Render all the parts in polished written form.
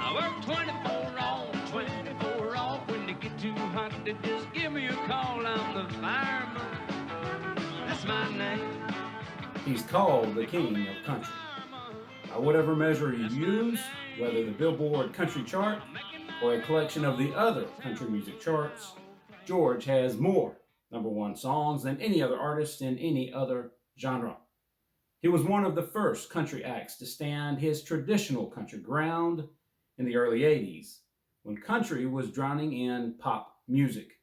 I work 24 on, 24 off. When they get too hot, they just give me a call. I'm the fireman. That's my name. He's called the king of country. By whatever measure you use, whether the Billboard Country Chart or a collection of the other country music charts, George has more #1 songs than any other artist in any other genre. He was one of the first country acts to stand his traditional country ground in the early 80s, when country was drowning in pop music.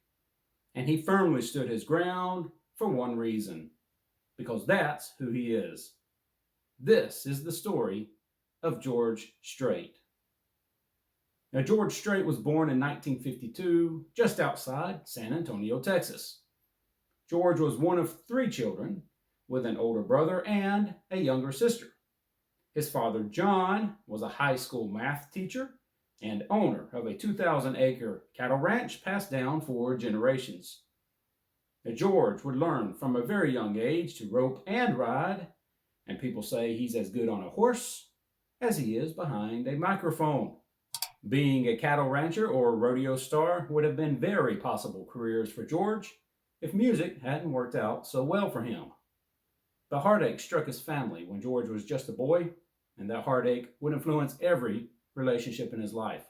And he firmly stood his ground for one reason, because that's who he is. This is the story of George Strait. Now, George Strait was born in 1952, just outside San Antonio, Texas. George was one of 3 children, with an older brother and a younger sister. His father, John, was a high school math teacher and owner of a 2,000-acre cattle ranch passed down for generations. Now, George would learn from a very young age to rope and ride, and people say he's as good on a horse as he is behind a microphone. Being a cattle rancher or rodeo star would have been very possible careers for George if music hadn't worked out so well for him. The heartache struck his family when George was just a boy, and that heartache would influence every relationship in his life.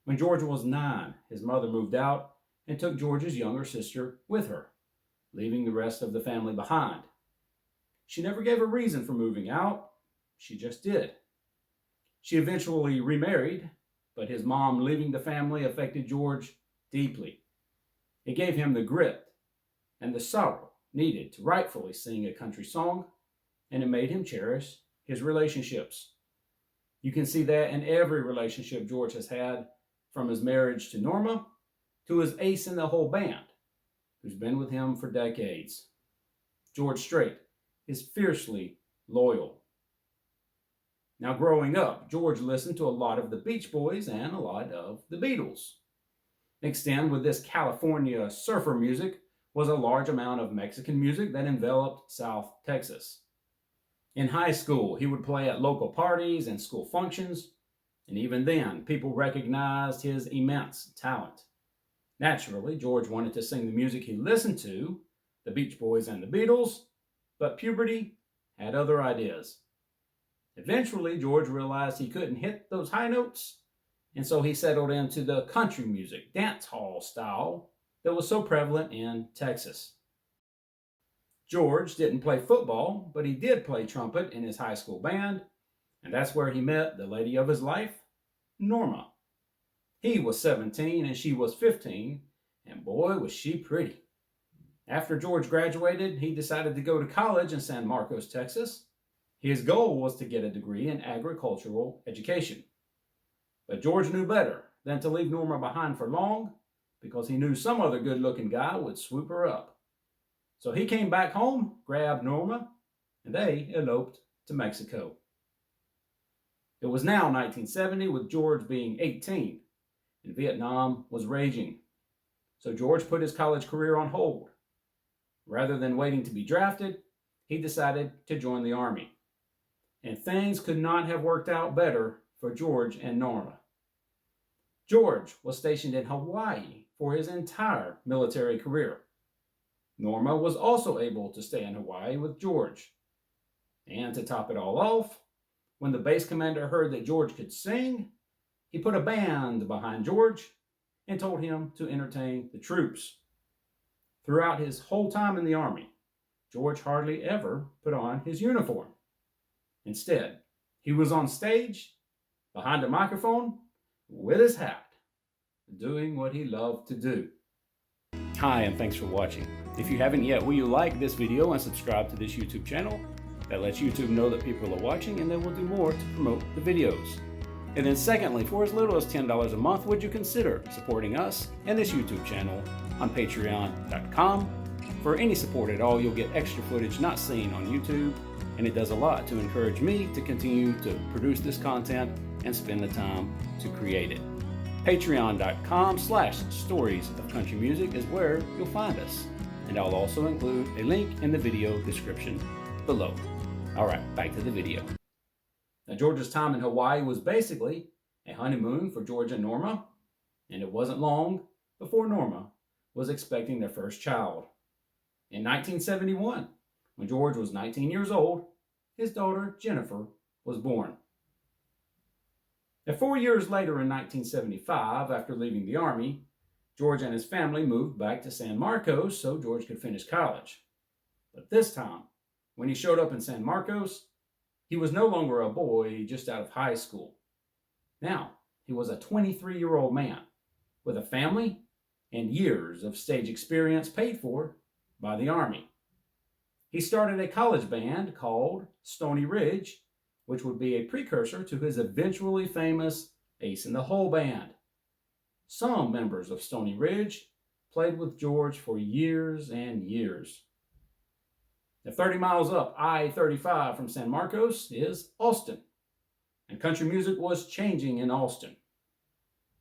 When George was 9, his mother moved out and took George's younger sister with her, leaving the rest of the family behind. She never gave a reason for moving out, she just did. She eventually remarried, but his mom leaving the family affected George deeply. It gave him the grit and the sorrow needed to rightfully sing a country song, and it made him cherish his relationships. You can see that in every relationship George has had, from his marriage to Norma to his ace in the whole band, who's been with him for decades. George Strait is fiercely loyal. Now, growing up, George listened to a lot of the Beach Boys and a lot of the Beatles. Mixed in with this California surfer music was a large amount of Mexican music that enveloped South Texas. In high school, he would play at local parties and school functions, and even then, people recognized his immense talent. Naturally, George wanted to sing the music he listened to, the Beach Boys and the Beatles, but puberty had other ideas. Eventually, George realized he couldn't hit those high notes, and so he settled into the country music, dancehall style that was so prevalent in Texas. George didn't play football, but he did play trumpet in his high school band, and that's where he met the lady of his life, Norma. He was 17 and she was 15, and boy was she pretty. After George graduated, he decided to go to college in San Marcos, Texas. His goal was to get a degree in agricultural education. But George knew better than to leave Norma behind for long, because he knew some other good-looking guy would swoop her up. So he came back home, grabbed Norma, and they eloped to Mexico. It was now 1970, with George being 18, and Vietnam was raging. So George put his college career on hold. Rather than waiting to be drafted, he decided to join the Army. And things could not have worked out better for George and Norma. George was stationed in Hawaii for his entire military career. Norma was also able to stay in Hawaii with George. And to top it all off, when the base commander heard that George could sing, he put a band behind George and told him to entertain the troops. Throughout his whole time in the Army, George hardly ever put on his uniform. Instead, he was on stage, behind a microphone, with his hat, doing what he loved to do. Hi, and thanks for watching. If you haven't yet, will you like this video and subscribe to this YouTube channel? That lets YouTube know that people are watching, and then we'll do more to promote the videos. And then secondly, for as little as $10 a month, would you consider supporting us and this YouTube channel on patreon.com? For any support at all, you'll get extra footage not seen on YouTube, and it does a lot to encourage me to continue to produce this content and spend the time to create it. Patreon.com/stories of country music is where you'll find us, and I'll also include a link in the video description below. All right, back to the video. Now, George's time in Hawaii was basically a honeymoon for George and Norma, and it wasn't long before Norma was expecting their first child. In 1971, when George was 19 years old, his daughter Jennifer was born. Now, 4 years later in 1975, after leaving the Army, George and his family moved back to San Marcos so George could finish college. But this time, when he showed up in San Marcos, he was no longer a boy just out of high school. Now, he was a 23-year-old man with a family and years of stage experience paid for by the Army. He started a college band called Stony Ridge, which would be a precursor to his eventually famous Ace in the Hole band. Some members of Stony Ridge played with George for years and years. Now, 30 miles up I-35 from San Marcos is Austin, and country music was changing in Austin.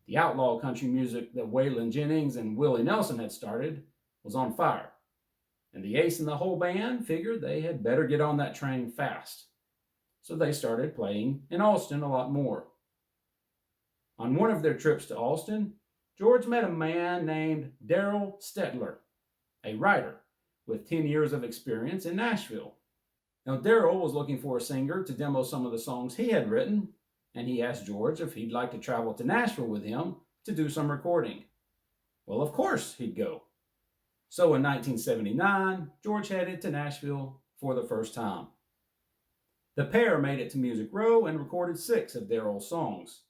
The outlaw country music that Waylon Jennings and Willie Nelson had started was on fire, and the Ace in the Hole band figured they had better get on that train fast. So they started playing in Austin a lot more. On one of their trips to Austin, George met a man named Darrell Stetler, a writer with 10 years of experience in Nashville. Now, Darrell was looking for a singer to demo some of the songs he had written, and he asked George if he'd like to travel to Nashville with him to do some recording. Well, of course he'd go. So in 1979, George headed to Nashville for the first time. The pair made it to Music Row and recorded 6 of Darrell's songs.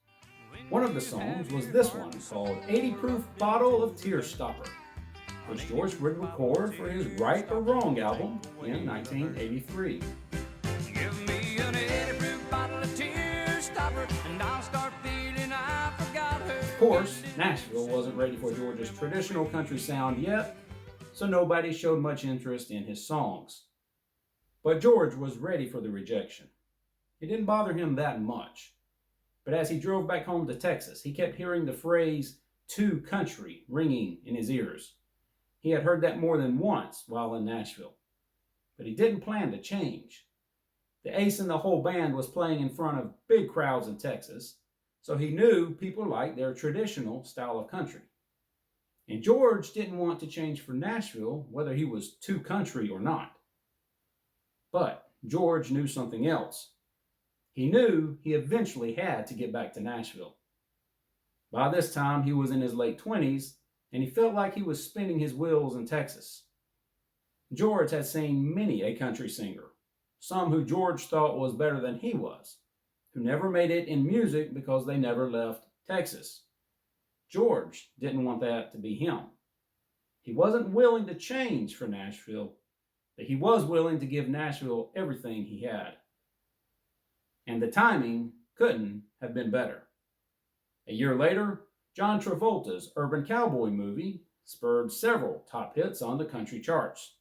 One of the songs was this one called 80 Proof Bottle of Tear Stopper, which George would record for his Right or Wrong album in 1983. Give me an 80 proof bottle of tear stopper, and I'll start feeling I forgot her. Of course, Nashville wasn't ready for George's traditional country sound yet, so nobody showed much interest in his songs. But George was ready for the rejection. It didn't bother him that much. But as he drove back home to Texas, he kept hearing the phrase "too country" ringing in his ears. He had heard that more than once while in Nashville. But he didn't plan to change. The Ace in the Hole band was playing in front of big crowds in Texas, so he knew people liked their traditional style of country. And George didn't want to change for Nashville, whether he was too country or not. But George knew something else. He knew he eventually had to get back to Nashville. By this time, he was in his late 20s, and he felt like he was spinning his wheels in Texas. George had seen many a country singer, some who George thought was better than he was, who never made it in music because they never left Texas. George didn't want that to be him. He wasn't willing to change for Nashville, but he was willing to give Nashville everything he had. And the timing couldn't have been better. A year later, John Travolta's Urban Cowboy movie spurred several top hits on the country charts.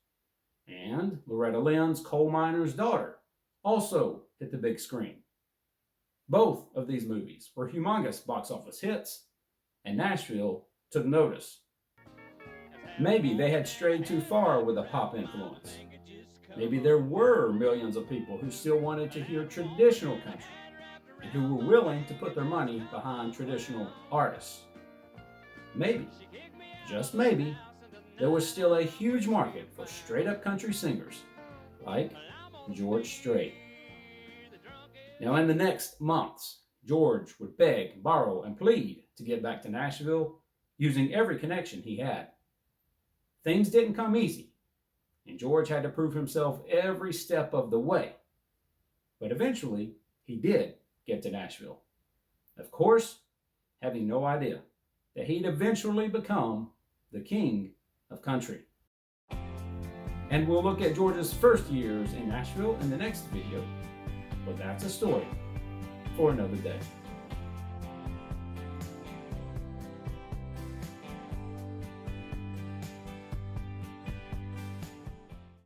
And Loretta Lynn's Coal Miner's Daughter also hit the big screen. Both of these movies were humongous box office hits, and Nashville took notice. Maybe they had strayed too far with a pop influence. Maybe there were millions of people who still wanted to hear traditional country and who were willing to put their money behind traditional artists. Maybe, just maybe, there was still a huge market for straight-up country singers like George Strait. Now, in the next months, George would beg, borrow, and plead to get back to Nashville using every connection he had. Things didn't come easy, and George had to prove himself every step of the way. But eventually, he did get to Nashville. Of course, having no idea that he'd eventually become the king of country. And we'll look at George's first years in Nashville in the next video, but that's a story for another day.